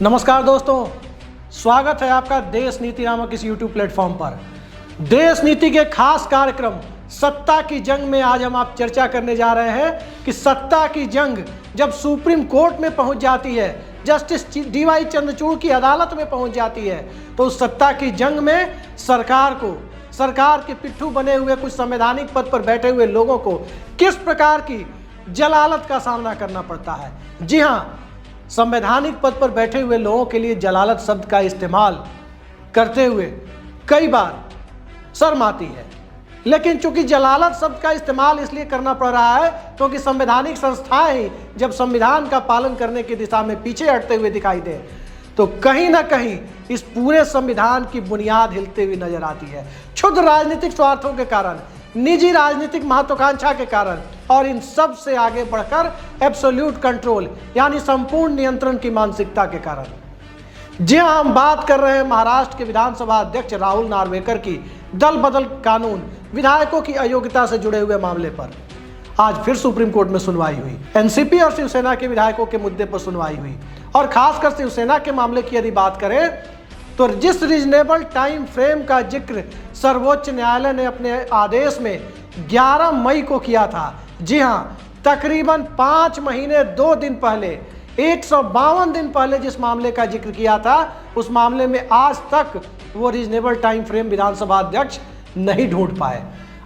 नमस्कार दोस्तों, स्वागत है आपका देश नीति नामक इस YouTube प्लेटफॉर्म पर। देश नीति के खास कार्यक्रम सत्ता की जंग में आज हम आप चर्चा करने जा रहे हैं कि सत्ता की जंग जब सुप्रीम कोर्ट में पहुंच जाती है, जस्टिस DY चंद्रचूड़ की अदालत में पहुंच जाती है, तो उस सत्ता की जंग में सरकार के पिट्ठू बने हुए कुछ संवैधानिक पद पर बैठे हुए लोगों को किस प्रकार की जलालत का सामना करना पड़ता है। जी हाँ, संवैधानिक पद पर बैठे हुए लोगों के लिए जलालत शब्द का इस्तेमाल करते हुए कई बार शर्म आती है, लेकिन चूंकि जलालत शब्द का इस्तेमाल इसलिए करना पड़ रहा है क्योंकि संवैधानिक संस्थाएं ही जब संविधान का पालन करने की दिशा में पीछे हटते हुए दिखाई दे तो कहीं ना कहीं इस पूरे संविधान की बुनियाद हिलते हुए नजर आती है। क्षुद्र राजनीतिक स्वार्थों के कारण, निजी राजनीतिक महत्वाकांक्षा के कारण और इन सब से आगे बढ़कर एब्सोल्यूट कंट्रोल यानी संपूर्ण नियंत्रण की मानसिकता के कारण। जी हाँ, हम बात कर रहे हैं महाराष्ट्र के विधानसभा अध्यक्ष राहुल नार्वेकर की दल बदल कानून विधायकों की अयोग्यता से जुड़े हुए मामले पर आज फिर सुप्रीम कोर्ट में सुनवाई हुई। एनसीपी और शिवसेना के विधायकों के मुद्दे पर सुनवाई हुई और खासकर शिवसेना के मामले की यदि बात करें तो जिस रीजनेबल टाइम फ्रेम का जिक्र सर्वोच्च न्यायालय ने अपने आदेश में 11 मई को किया था, जी हाँ, तकरीबन 5 महीने 2 दिन पहले, 152 दिन पहले जिस मामले का जिक्र किया था, उस मामले में आज तक वो रीजनेबल टाइम फ्रेम विधानसभा अध्यक्ष नहीं ढूंढ पाए,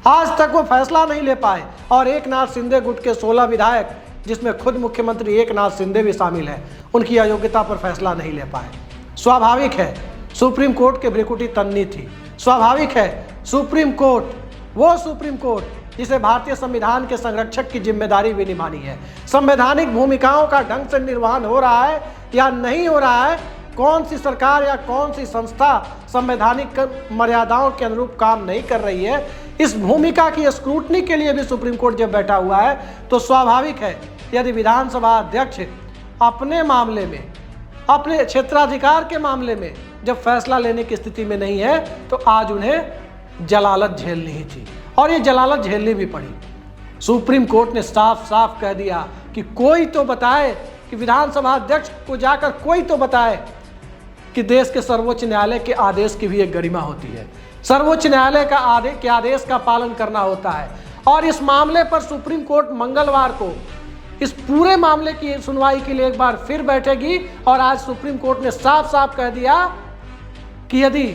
आज तक वो फैसला नहीं ले पाए। और एकनाथ शिंदे गुट के 16 विधायक, जिसमें खुद मुख्यमंत्री एकनाथ शिंदे भी शामिल हैं, उनकी अयोग्यता पर फैसला नहीं ले पाए। स्वाभाविक है, सुप्रीम कोर्ट के भ्रिकुटी तन्नी थी। स्वाभाविक है, सुप्रीम कोर्ट जिसे भारतीय संविधान के संरक्षक की जिम्मेदारी भी निभानी है, संवैधानिक भूमिकाओं का ढंग से निर्वहन हो रहा है या नहीं हो रहा है, कौन सी सरकार या कौन सी संस्था संवैधानिक मर्यादाओं के अनुरूप काम नहीं कर रही है, इस भूमिका की स्क्रूटनी के लिए भी सुप्रीम कोर्ट जब बैठा हुआ है तो स्वाभाविक है यदि विधानसभा अध्यक्ष अपने मामले में, अपने क्षेत्राधिकार के मामले में जब फैसला लेने की स्थिति में नहीं है तो आज उन्हें जलालत झेलनी ही थी और ये जलालत झेलनी भी पड़ी। सुप्रीम कोर्ट ने साफ साफ कह दिया कि कोई तो बताए, कि विधानसभा अध्यक्ष को जाकर कोई तो बताए कि देश के सर्वोच्च न्यायालय के आदेश की भी एक गरिमा होती है, सर्वोच्च न्यायालय के आदेश का पालन करना होता है। और इस मामले पर सुप्रीम कोर्ट मंगलवार को इस पूरे मामले की सुनवाई के लिए एक बार फिर बैठेगी और आज सुप्रीम कोर्ट ने साफ साफ कह दिया कि यदि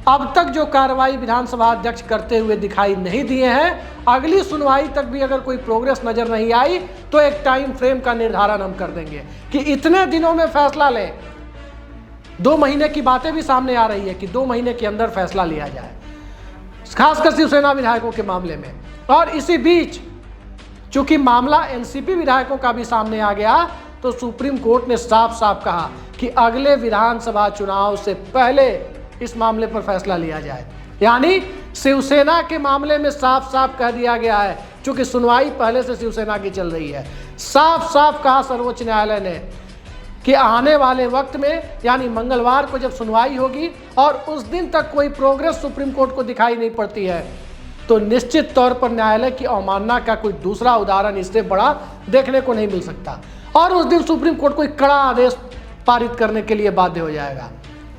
अब तक जो कार्रवाई विधानसभा अध्यक्ष करते हुए दिखाई नहीं दिए हैं, अगली सुनवाई तक भी अगर कोई प्रोग्रेस नजर नहीं आई तो एक टाइम फ्रेम का निर्धारण हम कर देंगे कि इतने दिनों में फैसला लें। 2 महीने की बातें भी सामने आ रही है कि 2 महीने के अंदर फैसला लिया जाए, खासकर शिवसेना विधायकों के मामले में। और इसी बीच चूंकि मामला एनसीपी विधायकों का भी सामने आ गया तो सुप्रीम कोर्ट ने साफ साफ कहा कि अगले विधानसभा चुनाव से पहले इस मामले पर फैसला लिया जाए। यानी शिवसेना के मामले में साफ साफ कह दिया गया है, चूंकि सुनवाई पहले से शिवसेना की चल रही है, साफ साफ कहा सर्वोच्च न्यायालय ने कि आने वाले वक्त में यानी मंगलवार को जब सुनवाई होगी और उस दिन तक कोई प्रोग्रेस सुप्रीम कोर्ट को दिखाई नहीं पड़ती है तो निश्चित तौर पर न्यायालय की अवमानना का कोई दूसरा उदाहरण इससे बड़ा देखने को नहीं मिल सकता और उस दिन सुप्रीम कोर्ट कोई कड़ा आदेश पारित करने के लिए बाध्य हो जाएगा,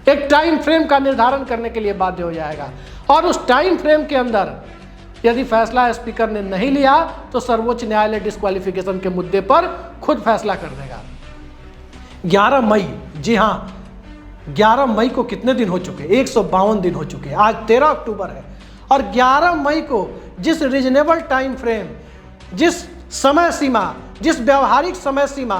एक टाइम फ्रेम का निर्धारण करने के लिए बाध्य हो जाएगा। और उस टाइम फ्रेम के अंदर यदि फैसला स्पीकर ने नहीं लिया तो सर्वोच्च न्यायालय डिस्क्वालिफिकेशन के मुद्दे पर खुद फैसला कर देगा। 11 मई, जी हाँ, 11 मई को कितने दिन हो चुके? 152 दिन हो चुके। आज 13 अक्टूबर है और 11 मई को जिस रीजनेबल टाइम फ्रेम, जिस समय सीमा, जिस व्यवहारिक समय सीमा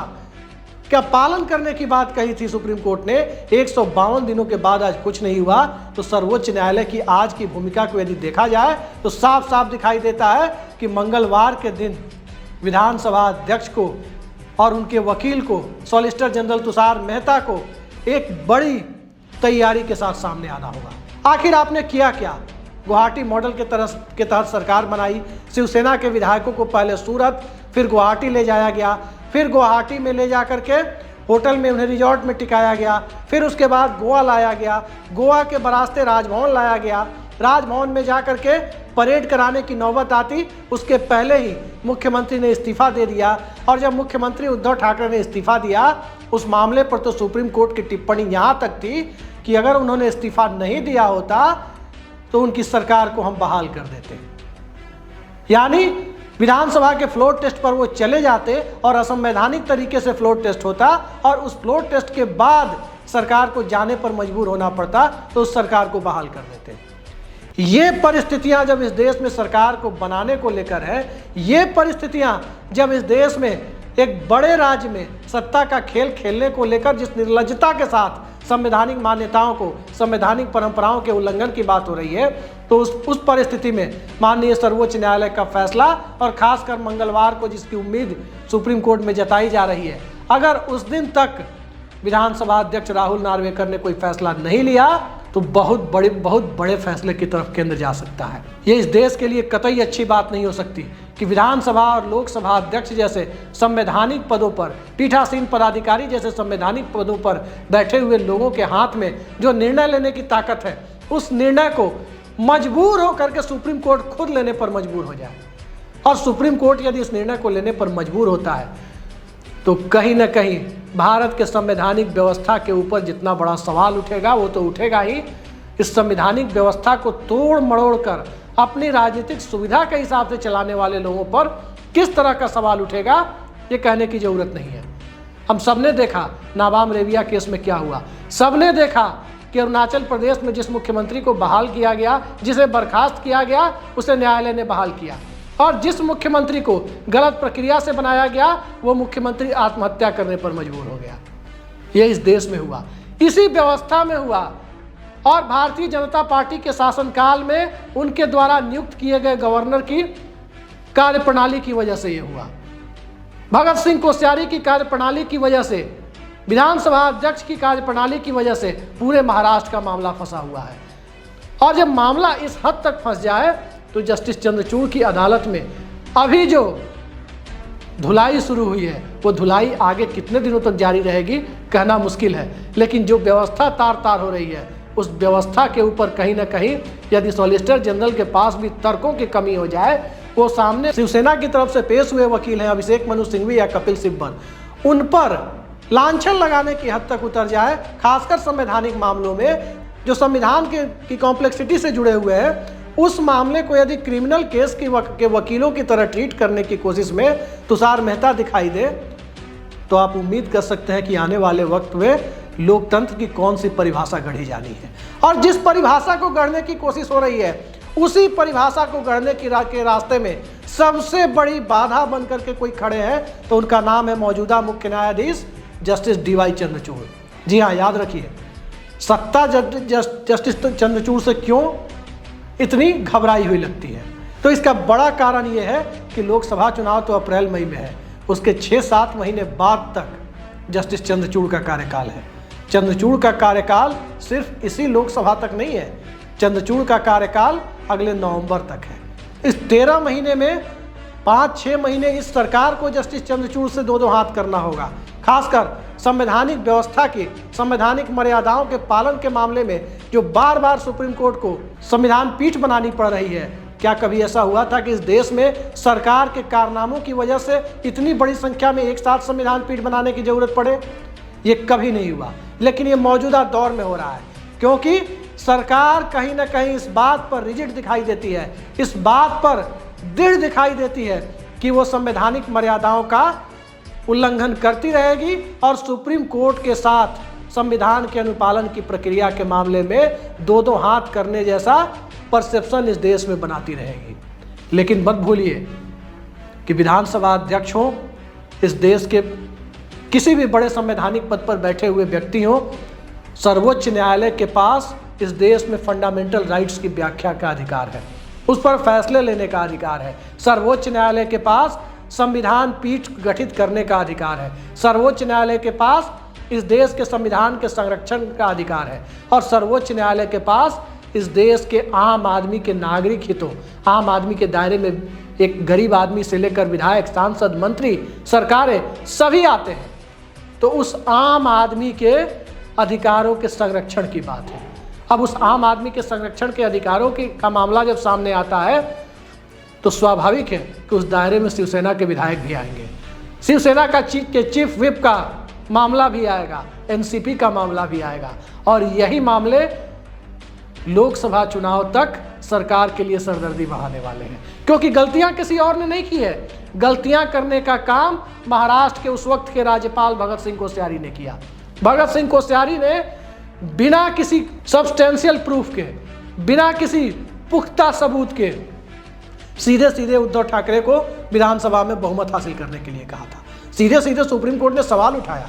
का पालन करने की बात कही थी सुप्रीम कोर्ट ने, 152 दिनों के बाद आज कुछ नहीं हुआ तो सर्वोच्च न्यायालय की आज की भूमिका को यदि देखा जाए तो साफ साफ दिखाई देता है कि मंगलवार के दिन विधानसभा अध्यक्ष को और उनके वकील को, सॉलिसिटर जनरल तुषार मेहता को एक बड़ी तैयारी के साथ सामने आना होगा। आखिर आपने किया क्या? गुवाहाटी मॉडल के तहत सरकार बनाई, शिवसेना के विधायकों को पहले सूरत फिर गुवाहाटी ले जाया गया, फिर गुवाहाटी में ले जा करके होटल में उन्हें रिजॉर्ट में टिकाया गया, फिर उसके बाद गोवा लाया गया, गोवा के बरास्ते राजभवन लाया गया, राजभवन में जा करके परेड कराने की नौबत आती उसके पहले ही मुख्यमंत्री ने इस्तीफा दे दिया और जब मुख्यमंत्री उद्धव ठाकरे ने इस्तीफा दिया उस मामले पर तो सुप्रीम कोर्ट की टिप्पणी यहाँ तक थी कि अगर उन्होंने इस्तीफा नहीं दिया होता तो उनकी सरकार को हम बहाल कर देते। यानी विधानसभा के फ्लोर टेस्ट पर वो चले जाते और असंवैधानिक तरीके से फ्लोर टेस्ट होता और उस फ्लोर टेस्ट के बाद सरकार को जाने पर मजबूर होना पड़ता तो उस सरकार को बहाल कर देते। ये परिस्थितियां जब इस देश में सरकार को बनाने को लेकर है, ये परिस्थितियां जब इस देश में एक बड़े राज्य में सत्ता का खेल खेलने को लेकर जिस निर्लज्जता के साथ संवैधानिक मान्यताओं को, संवैधानिक परंपराओं के उल्लंघन की बात हो रही है, तो उस परिस्थिति में माननीय सर्वोच्च न्यायालय का फैसला और खासकर मंगलवार को जिसकी उम्मीद सुप्रीम कोर्ट में जताई जा रही है, अगर उस दिन तक विधानसभा अध्यक्ष राहुल नार्वेकर ने कोई फैसला नहीं लिया तो बहुत बड़े फैसले की तरफ केंद्र जा सकता है। ये इस देश के लिए कतई अच्छी बात नहीं हो सकती कि विधानसभा और लोकसभा अध्यक्ष जैसे संवैधानिक पदों पर, पीठासीन पदाधिकारी जैसे संवैधानिक पदों पर बैठे हुए लोगों के हाथ में जो निर्णय लेने की ताकत है, उस निर्णय को मजबूर होकर के सुप्रीम कोर्ट खुद लेने पर मजबूर हो जाए। और सुप्रीम कोर्ट यदि इस निर्णय को लेने पर मजबूर होता है तो कहीं ना कहीं भारत के संवैधानिक व्यवस्था के ऊपर जितना बड़ा सवाल उठेगा वो तो उठेगा ही, इस संवैधानिक व्यवस्था को तोड़ मरोड़ कर अपनी राजनीतिक सुविधा के हिसाब से चलाने वाले लोगों पर किस तरह का सवाल उठेगा ये कहने की जरूरत नहीं है। हम सबने देखा नाबाम रेबिया केस में क्या हुआ, सबने देखा कि अरुणाचल प्रदेश में जिस मुख्यमंत्री को बहाल किया गया, जिसे बर्खास्त किया गया, उसे न्यायालय ने बहाल किया, और जिस मुख्यमंत्री को गलत प्रक्रिया से बनाया गया वो मुख्यमंत्री आत्महत्या करने पर मजबूर हो गया। ये इस देश में हुआ, इसी व्यवस्था में हुआ, और भारतीय जनता पार्टी के शासनकाल में उनके द्वारा नियुक्त किए गए गवर्नर की कार्यप्रणाली की वजह से ये हुआ। भगत सिंह कोश्यारी की कार्यप्रणाली की वजह से, विधानसभा अध्यक्ष की कार्यप्रणाली की वजह से पूरे महाराष्ट्र का मामला फंसा हुआ है। और जब मामला इस हद तक फंस जाए तो जस्टिस चंद्रचूड़ की अदालत में अभी जो धुलाई शुरू हुई है वो धुलाई आगे कितने दिनों तक जारी रहेगी कहना मुश्किल है, लेकिन जो व्यवस्था तार तार हो रही है उस व्यवस्था के ऊपर कहीं ना कहीं यदि सॉलिसिटर जनरल के पास भी तर्कों की कमी हो जाए, वो सामने शिवसेना की तरफ से पेश हुए वकील हैं अभिषेक मनु सिंघवी या कपिल सिब्बल, उन पर लांछन लगाने की हद तक उतर जाए, खासकर संवैधानिक मामलों में जो संविधान की कॉम्प्लेक्सिटी से जुड़े हुए हैं, उस मामले को यदि क्रिमिनल केस के वकीलों की तरह ट्रीट करने की कोशिश में तुषार मेहता दिखाई दे तो आप उम्मीद कर सकते हैं कि आने वाले वक्त में लोकतंत्र की कौन सी परिभाषा गढ़ी जानी है। और जिस परिभाषा को गढ़ने की कोशिश हो रही है उसी परिभाषा को गढ़ने के रास्ते में सबसे बड़ी बाधा बनकर के कोई खड़े हैं तो उनका नाम है मौजूदा मुख्य न्यायाधीश जस्टिस DY चंद्रचूड़। जी हाँ, याद रखिए, सत्ता जस्टिस चंद्रचूड़ से क्यों इतनी घबराई हुई लगती है, तो इसका बड़ा कारण यह है कि लोकसभा चुनाव तो अप्रैल मई में है, उसके 6-7 महीने बाद तक जस्टिस चंद्रचूड़ का कार्यकाल है। चंद्रचूड़ का कार्यकाल सिर्फ इसी लोकसभा तक नहीं है, चंद्रचूड़ का कार्यकाल अगले नवंबर तक है। इस 13 महीने में 5-6 महीने इस सरकार को जस्टिस चंद्रचूड़ से दो हाथ करना होगा, खासकर संवैधानिक व्यवस्था की, संवैधानिक मर्यादाओं के पालन के मामले में जो बार बार सुप्रीम कोर्ट को संविधान पीठ बनानी पड़ रही है। क्या कभी ऐसा हुआ था कि इस देश में सरकार के कारनामों की वजह से इतनी बड़ी संख्या में एक साथ संविधान पीठ बनाने की जरूरत पड़े? ये कभी नहीं हुआ, लेकिन ये मौजूदा दौर में हो रहा है क्योंकि सरकार कहीं ना कहीं इस बात पर रिजिड दिखाई देती है, इस बात पर दृढ़ दिखाई देती है कि वो संवैधानिक मर्यादाओं का उल्लंघन करती रहेगी और सुप्रीम कोर्ट के साथ संविधान के अनुपालन की प्रक्रिया के मामले में दो हाथ करने जैसा परसेप्शन इस देश में बनाती रहेगी। लेकिन मत भूलिए कि विधानसभा अध्यक्ष हो, इस देश के किसी भी बड़े संवैधानिक पद पर बैठे हुए व्यक्ति हो, सर्वोच्च न्यायालय के पास इस देश में फंडामेंटल राइट्स की व्याख्या का अधिकार है, उस पर फैसले लेने का अधिकार है। सर्वोच्च न्यायालय के पास संविधान पीठ गठित करने का अधिकार है, सर्वोच्च न्यायालय के पास इस देश के संविधान के संरक्षण का अधिकार है, और सर्वोच्च न्यायालय के पास इस देश के आम आदमी के नागरिक हितों, आम आदमी के दायरे में एक गरीब आदमी से लेकर विधायक, सांसद, मंत्री, सरकारें सभी आते हैं, तो उस आम आदमी के अधिकारों के संरक्षण की बात है। अब उस आम आदमी के संरक्षण के अधिकारों का मामला जब सामने आता है तो स्वाभाविक है कि उस दायरे में शिवसेना के विधायक भी आएंगे। शिवसेना के चीफ व्हिप का मामला भी आएगा, एनसीपी का मामला भी आएगा, और यही मामले लोकसभा चुनाव तक सरकार के लिए सरदर्दी बढ़ाने वाले हैं, क्योंकि गलतियां किसी और ने नहीं की है। गलतियां करने का काम महाराष्ट्र के उस वक्त के राज्यपाल भगत सिंह कोश्यारी ने किया। भगत सिंह कोश्यारी ने बिना किसी सब्सटेंशियल प्रूफ के, बिना किसी पुख्ता सबूत के सीधे सीधे उद्धव ठाकरे को विधानसभा में बहुमत हासिल करने के लिए कहा था। सीधे सीधे सुप्रीम कोर्ट ने सवाल उठाया।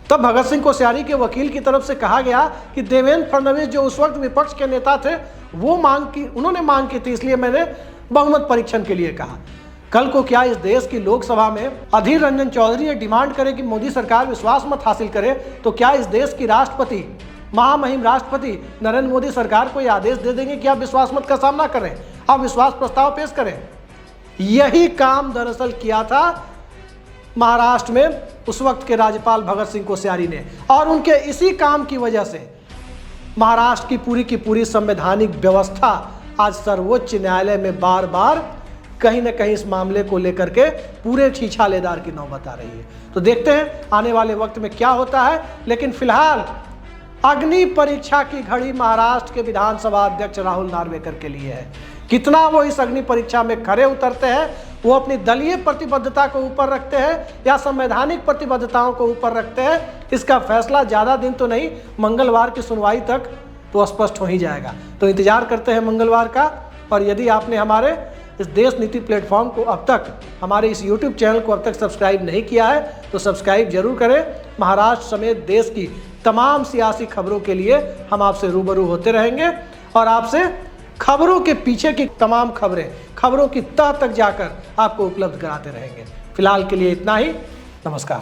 तब भगत सिंह कोश्यारी के वकील की तरफ से कहा गया कि देवेंद्र फडणवीस जो उस वक्त विपक्ष के नेता थे वो उन्होंने मांग की थी, इसलिए मैंने बहुमत परीक्षण के लिए कहा। कल को क्या इस देश की लोकसभा में अधीर रंजन चौधरी ये डिमांड करे कि मोदी सरकार विश्वास मत हासिल करे, तो क्या इस देश की राष्ट्रपति, महामहिम राष्ट्रपति नरेंद्र मोदी सरकार को यह आदेश दे देंगे कि आप विश्वास मत का सामना करें, आप विश्वास प्रस्ताव पेश करें? यही काम दरअसल किया था महाराष्ट्र में उस वक्त के राज्यपाल भगत सिंह कोश्यारी ने, और उनके इसी काम की वजह से महाराष्ट्र की पूरी संवैधानिक व्यवस्था आज सर्वोच्च न्यायालय में बार बार कहीं न कहीं इस मामले को लेकर के पूरे छीछालेदार की नौबत आ रही है। तो देखते हैं आने वाले वक्त में क्या होता है, लेकिन फिलहाल अग्नि परीक्षा की घड़ी महाराष्ट्र के विधानसभा अध्यक्ष राहुल नार्वेकर के लिए है। कितना वो इस अग्नि परीक्षा में खरे उतरते हैं, वो अपनी दलीय प्रतिबद्धता को ऊपर रखते हैं या संवैधानिक प्रतिबद्धताओं को ऊपर रखते हैं, इसका फैसला ज़्यादा दिन तो नहीं, मंगलवार की सुनवाई तक तो स्पष्ट हो ही जाएगा। तो इंतजार करते हैं मंगलवार का। और यदि आपने हमारे इस देश नीति प्लेटफॉर्म को अब तक, हमारे इस यूट्यूब चैनल को अब तक सब्सक्राइब नहीं किया है तो सब्सक्राइब जरूर करें। महाराष्ट्र समेत देश की तमाम सियासी खबरों के लिए हम आपसे रूबरू होते रहेंगे और आपसे खबरों के पीछे की तमाम खबरों की तह तक जाकर आपको उपलब्ध कराते रहेंगे। फिलहाल के लिए इतना ही। नमस्कार।